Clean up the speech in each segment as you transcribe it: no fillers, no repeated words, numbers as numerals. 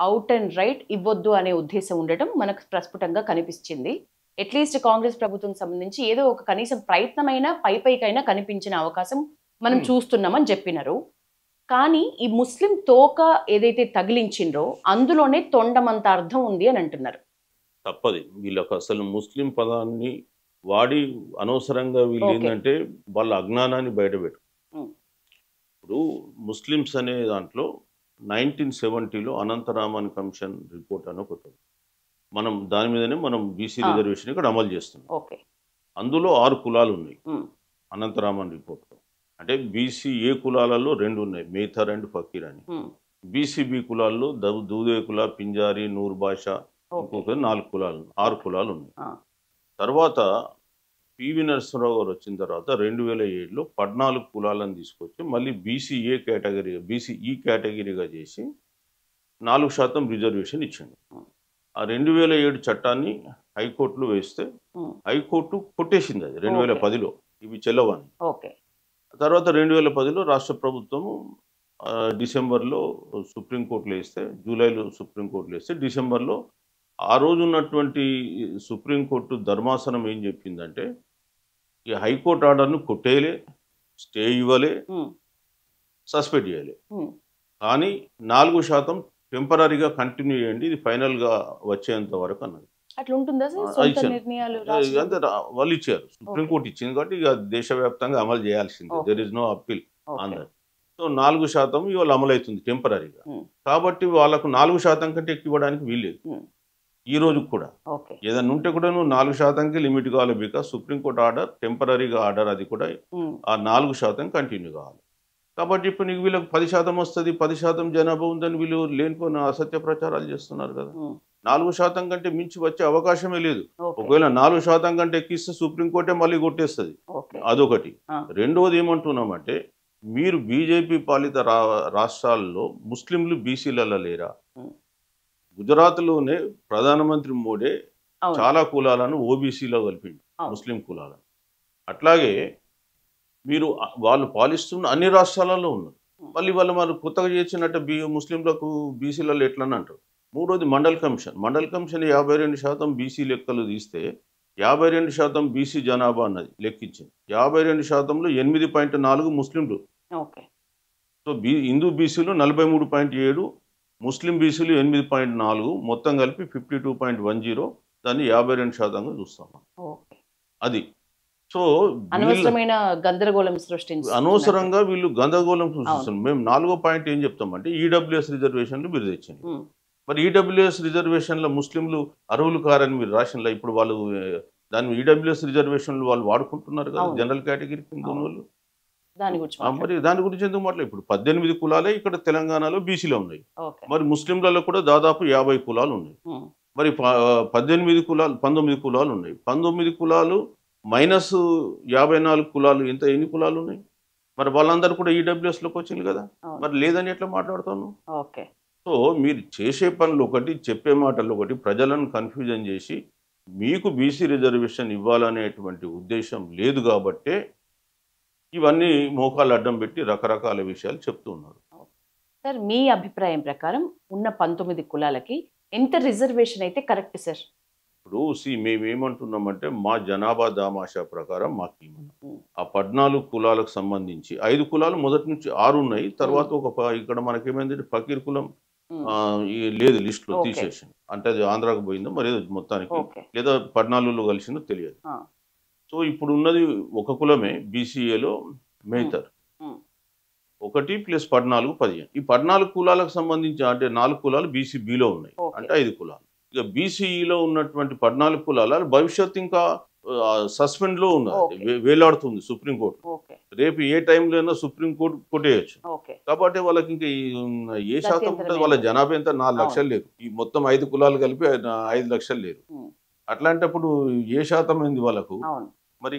Out and right ఇవ్వొద్దు అనే ఉద్దేశం ఉండటం మనకు ప్రస్ఫుటంగా కనిపించింది. అట్లీస్ట్ కాంగ్రెస్ ప్రభుత్వం సంబంధించి ఏదో ఒక కనీసం ప్రయత్నమైనా పైకైనా కనిపించిన అవకాశం మనం చూస్తున్నామని చెప్పినారు. కానీ ఈ ముస్లిం తోక ఏదైతే తగిలించిండ్రో అందులోనే తొండమంత అర్థం ఉంది అని అంటున్నారు. తప్పది. వీళ్ళకు అసలు ముస్లిం పదాన్ని వాడి అనవసరంగా వీళ్ళు ఓకే. ఏంటంటే వాళ్ళ అజ్ఞానాన్ని బయటపెట్టు. ఉమ్, ఇప్పుడు ముస్లిమ్స్ అనే దాంట్లో 1970లో అనంతరామన్ కమిషన్ రిపోర్ట్ అని ఒకటి ఉంది. మనం దాని మీదనే మనం బీసీ ఆ, రిజర్వేషన్ ఇక్కడ అమలు చేస్తున్నాం. ఓకే. అందులో 6 కులాలు ఉన్నాయి ఉమ్, అనంతరామన్ రిపోర్ట్లో. అంటే బీసీ ఏ కులాలలో 2 ఉన్నాయి, మేథర్ అండ్ ఫకీర్ అని. ఉమ్, బీసీబీ కులాల్లో దూదే కుల, పింజారి, నూర్ బాషా, ఓకే. ఇంకొక 4 కులాలు 6 కులాలు ఉన్నాయి. ఆ, తర్వాత పివి నరసింహరావు గారు వచ్చిన తర్వాత 2007లో 14 కులాలను తీసుకొచ్చి మళ్ళీ బీసీ కేటగిరీగా చేసి 4% రిజర్వేషన్ ఇచ్చింది. ఉమ్, ఆ 2007 చట్టాన్ని హైకోర్టులో వేస్తే ఉమ్, హైకోర్టు కొట్టేసింది అది 2010లో ఇవి చెల్లవని. ఓకే. తర్వాత 2010లో రాష్ట్ర ప్రభుత్వము డిసెంబర్లో సుప్రీంకోర్టులో వేస్తే, జూలైలో సుప్రీంకోర్టులో వేస్తే, డిసెంబర్లో ఆ రోజు ఉన్నటువంటి సుప్రీంకోర్టు ధర్మాసనం ఏం చెప్పిందంటే ఈ హైకోర్టు ఆర్డర్ను కొట్టేయలే, స్టే ఇవ్వలే, ఉమ్, సస్పెండ్ చేయలే. ఉమ్, కానీ 4% టెంపరీగా కంటిన్యూ చేయండి, ఇది ఫైనల్గా వచ్చేంత వరకు అన్నది. అట్లా ఉంటుందా సార్ సొంత ఇచ్చాను. నిర్ణయాలు రాష్ట్ర అంతే వాళ్ళు ఇచ్చారు. సుప్రీంకోర్టు ఇచ్చింది కాబట్టి ఇక దేశవ్యాప్తంగా అమలు చేయాల్సిందే. Okay. There is no appeal on okay. That. So 4% ఇవాళ అమలవుతుంది టెంపరీగా. ఉమ్, కాబట్టి వాళ్ళకు 4% కంటే ఎక్కువ ఇవ్వడానికి వీల్లేదు ఉమ్, ఈ రోజు కూడా. ఓకే. ఏదైనా ఉంటే కూడా నువ్వు 4%కి లిమిట్ కావాలి. బికాస్ సుప్రీంకోర్టు ఆర్డర్ టెంపరీగా ఆర్డర్, అది కూడా ఉమ్, ఆ 4% కంటిన్యూ కావాలి. కాబట్టి ఇప్పుడు నీకు వీళ్ళకి 10% వస్తుంది, 10% జనాభా ఉందని వీళ్ళు లేనిపోయిన అసత్య ప్రచారాలు చేస్తున్నారు కదా. ఉమ్, 4% కంటే మించి వచ్చే అవకాశమే లేదు. ఓకే. ఒకవేళ 4% కంటే ఎక్కిస్తే సుప్రీంకోర్టే మళ్ళీ కొట్టేస్తుంది. ఓకే. అదొకటి. ఆ, రెండవది ఏమంటున్నామంటే మీరు బీజేపీ పాలిత రాష్ట్రాల్లో ముస్లింలు బీసీలలో లేరా? ఉమ్, గుజరాత్లోనే ప్రధానమంత్రి మోడీ అవును. చాలా కులాలను ఓబీసీలో కలిపిండు, అవును. ముస్లిం కులాలను. అట్లాగే మీరు వాళ్ళు పాలిస్తున్న అన్ని రాష్ట్రాలలో ఉన్నారు. మళ్ళీ వాళ్ళు మరి కొత్తగా చేసినట్టు ముస్లింలకు బీసీలలో ఎట్లని అంటారు. మూడోది మండల్ కమిషన్. 52% బీసీ లెక్కలు తీస్తే 52% బీసీ జనాభా అన్నది లెక్కించింది. 52%లో 8.4 ముస్లింలు. ఓకే. సో హిందూ బీసీలు 43.7, ముస్లిం బీసీలు 8.4, మొత్తం కలిపి 52.10. దాన్ని 52%గా చూస్తాం. ఓకే. అది. సో అనవసరమైన గందరగోళం సృష్టించి అనవసరంగా వీళ్ళు గందరగోళం సృష్టిస్తున్నారు. మేము 4వ పాయింట్ ఏం చెప్తామంటే ఈడబ్ల్యూఎస్ రిజర్వేషన్లు మీరు తెచ్చింది. మరి ఈడబ్ల్యూఎస్ రిజర్వేషన్ల ముస్లింలు అర్హులు కారని మీరు రాసినలా ఇప్పుడు వాళ్ళు దాని ఈడబ్ల్యూఎస్ రిజర్వేషన్లు వాళ్ళు వాడుకుంటున్నారు కదా, జనరల్ కేటగిరీ కింద ఉన్న వాళ్ళు. మరి దాని గురించి ఎందుకు మాట్లాడు? ఇప్పుడు 18 కులాలే ఇక్కడ తెలంగాణలో బీసీలో ఉన్నాయి. మరి ముస్లింలలో కూడా దాదాపు 50 కులాలు ఉన్నాయి. మరి 19 కులాలు ఉన్నాయి. 19 కులాలు మైనస్ 54 కులాలు, ఎన్ని కులాలు ఉన్నాయి? మరి వాళ్ళందరూ కూడా ఈడబ్ల్యూఎస్లోకి వచ్చింది కదా. మరి లేదని ఎట్లా మాట్లాడుతాను? ఓకే. సో మీరు చేసే పనులు ఒకటి, చెప్పే మాటలు ఒకటి, ప్రజలను కన్ఫ్యూజన్ చేసి మీకు బీసీ రిజర్వేషన్ ఇవ్వాలనేటువంటి ఉద్దేశం లేదు కాబట్టే ఇవన్నీ మోకాలు అడ్డం పెట్టి రకరకాల విషయాలు చెప్తూ ఉన్నారు. సార్ మీ అభిప్రాయం ప్రకారం ఉన్న 19 కులాలకి ఎంత రిజర్వేషన్ అయితే కరెక్ట్ సార్? ఇప్పుడు మేమేమంటున్నామంటే మా జనాభా దామాషా ప్రకారం మాకు ఆ 14 కులాలకు సంబంధించి 5 కులాలు మొదటి నుంచి 6 ఉన్నాయి. తర్వాత ఇక్కడ మనకేమైంది ఫకీర్ కులం లేదు లిస్టులో తీసేసి, అంటే అది ఆంధ్రాకు పోయిందో మరి మొత్తానికి, లేదా 14లో కలిసిందో తెలియదు. సో ఇప్పుడు ఉన్నది ఒక కులమే బీసీఏలో మేతర్ 1 + 14 15. ఈ 14 కులాలకు సంబంధించి అంటే 4 కులాలు బీసీబీలో ఉన్నాయి, అంటే 5 కులాలు. ఇక బీసీఈలో ఉన్నటువంటి 14 కులాల భవిష్యత్తు ఇంకా సస్పెండ్ లో ఉన్నది, వేలాడుతుంది సుప్రీంకోర్టు. రేపు ఏ టైంలో అయినా సుప్రీంకోర్టు కొట్టేయచ్చు. కాబట్టి వాళ్ళకి ఇంకా ఏ శాతం ఉంటుంది? వాళ్ళ జనాభా ఎంత? 4 లక్షలు లేరు. ఈ మొత్తం 5 కులాలు కలిపి 5 లక్షలు లేరు. అట్లాంటప్పుడు ఏ శాతం అయింది వాళ్ళకు? మరి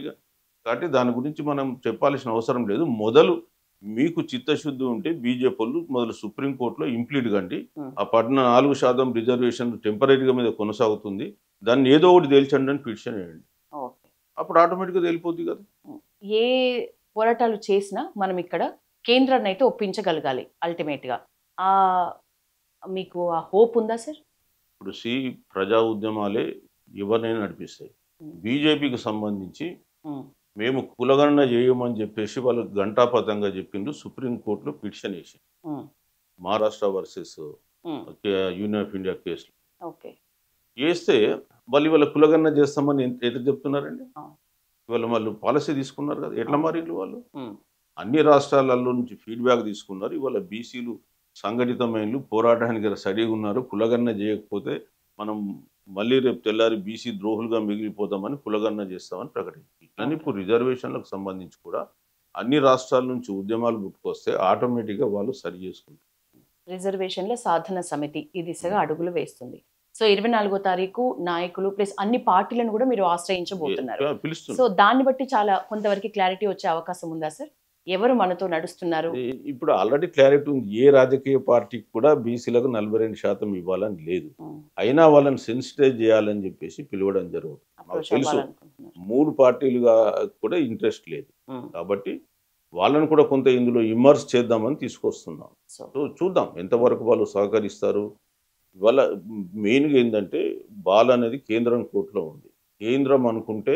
కాబట్టి దాని గురించి మనం చెప్పాల్సిన అవసరం లేదు. మొదలు మీకు చిత్తశుద్ధి ఉంటే బీజేపీ వాళ్ళు మొదలు సుప్రీంకోర్టులో ఇంప్లీట్ కండి. ఆ 14% రిజర్వేషన్ టెంపరీగా మీద కొనసాగుతుంది, దాన్ని ఏదో ఒకటి తేల్చండి అని పిటిషన్ వేయండి. అప్పుడు ఆటోమేటిక్గా తేలిపోతుంది కదా. ఏ పోరాటాలు చేసినా మనం ఇక్కడ కేంద్రాన్ని అయితే ఒప్పించగలగాలి. అల్టిమేట్గా ఆ మీకు ఆ హోప్ ఉందా సార్? ఇప్పుడు ప్రజా ఉద్యమాలే ఎవరినైనా నడిపిస్తాయి. బీజేపీకి సంబంధించి ఉమ్, మేము కులగణన చేయమని చెప్పేసి వాళ్ళు ఘంటాపథంగా చెప్పిండ్రు. సుప్రీంకోర్టులో పిటిషన్ వేసి um, Maharashtra versus um, union of India కేసులు ఓకే. వేస్తే వాళ్ళు ఇవాళ కులగణన చేస్తామని ఎదురు చెప్తున్నారండి. ఆ, ఇవాళ వాళ్ళు పాలసీ తీసుకున్నారు కదా, ఎట్లా అవును. మారిండ్రు వాళ్ళు? ఉమ్, అన్ని రాష్ట్రాలలో నుంచి ఫీడ్బ్యాక్ తీసుకున్నారు. ఇవాళ బీసీలు సంఘటితమైన పోరాటానికి సడిగా ఉన్నారు. కులగణన చేయకపోతే మనం మళ్ళీ రేపు తెల్లారి బీసీ ద్రోహులుగా మిగిలిపోతామని కులగణన చేస్తామని ప్రకటించారు. ఇట్లని ఇప్పుడు రిజర్వేషన్లకు సంబంధించి కూడా అన్ని రాష్ట్రాల నుంచి ఉద్యమాలు పుట్టుకొస్తే ఆటోమేటిక్గా వాళ్ళు సరి చేసుకుంటారు. రిజర్వేషన్ల సాధన సమితి ఈ దిశగా అడుగులు వేస్తుంది. సో 24వ తారీఖు నాయకులు ప్లస్ అన్ని పార్టీలను కూడా మీరు ఆశ్రయించబోతున్నారు. సో పిలుస్తున్నారు. దాన్ని బట్టి చాలా కొంతవరకు క్లారిటీ వచ్చే అవకాశం ఉందా సార్? ఎవరు మనతో నడుస్తున్నారు? ఇప్పుడు ఆల్రెడీ క్లారిటీ ఉంది. ఏ రాజకీయ పార్టీకి కూడా బీసీలకు 42% ఇవ్వాలని లేదు. అయినా వాళ్ళని సెన్సిటైజ్ చేయాలని చెప్పేసి పిలవడం జరుగుతుంది. మాకు అప్రోచ్ తెలుసు అవ్వాలనుకుంటున్నారు. 3 పార్టీలుగా కూడా ఇంట్రెస్ట్ లేదు. ఉమ్, కాబట్టి వాళ్ళని కూడా కొంత ఇందులో ఇమ్మర్స్ చేద్దామని తీసుకొస్తున్నాం. సో సో చూద్దాం ఎంతవరకు వాళ్ళు సహకరిస్తారు. ఇవాళ మెయిన్గా ఏంటంటే బాల్ అనేది కేంద్రం కోర్టులో ఉంది. కేంద్రం అనుకుంటే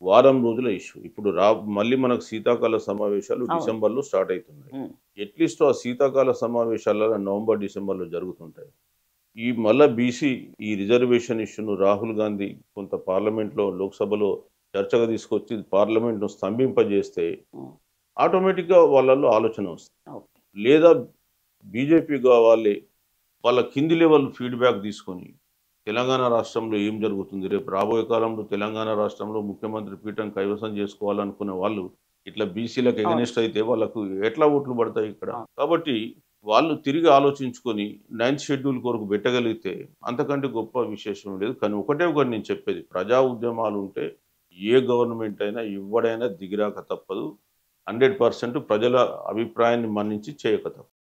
వారం రోజుల ఇష్యూ. ఇప్పుడు మళ్ళీ మనకు శీతాకాల సమావేశాలు అవును. డిసెంబర్లో స్టార్ట్ అవుతున్నాయి. ఉమ్, అట్లీస్ట్ ఆ శీతాకాల సమావేశాలలో నవంబర్ డిసెంబర్లో జరుగుతుంటాయి. ఈ మళ్ళా బీసీ ఈ రిజర్వేషన్ ఇష్యూను రాహుల్ గాంధీ కొంత పార్లమెంట్లో లోక్సభలో చర్చగా తీసుకొచ్చి పార్లమెంట్ను స్తంభింపజేస్తే ఉమ్, ఆటోమేటిక్గా వాళ్ళల్లో ఆలోచన వస్తుంది. ఓకే. లేదా బీజేపీ కావాలి వాళ్ళ కింది లెవెల్ ఫీడ్బ్యాక్ తీసుకొని తెలంగాణ రాష్ట్రంలో ఏం జరుగుతుంది, రేపు రాబోయే కాలంలో తెలంగాణ రాష్ట్రంలో ముఖ్యమంత్రి పీఠం కైవసం చేసుకోవాలనుకునే వాళ్ళు ఇట్లా బీసీలకు ఎగనెస్ట్ అయితే వాళ్ళకు ఎట్లా ఓట్లు పడతాయి ఇక్కడ? కాబట్టి వాళ్ళు తిరిగి ఆలోచించుకొని 9th షెడ్యూల్ కొరకు పెట్టగలిగితే అంతకంటే గొప్ప విశేషం లేదు. కానీ ఒకటే ఒకటి నేను చెప్పేది, ప్రజా ఉద్యమాలు ఉంటే ఏ గవర్నమెంట్ అయినా ఎవడైనా దిగిరాక తప్పదు. 100% ప్రజల అభిప్రాయాన్ని మన్నించి చేయక తప్పదు.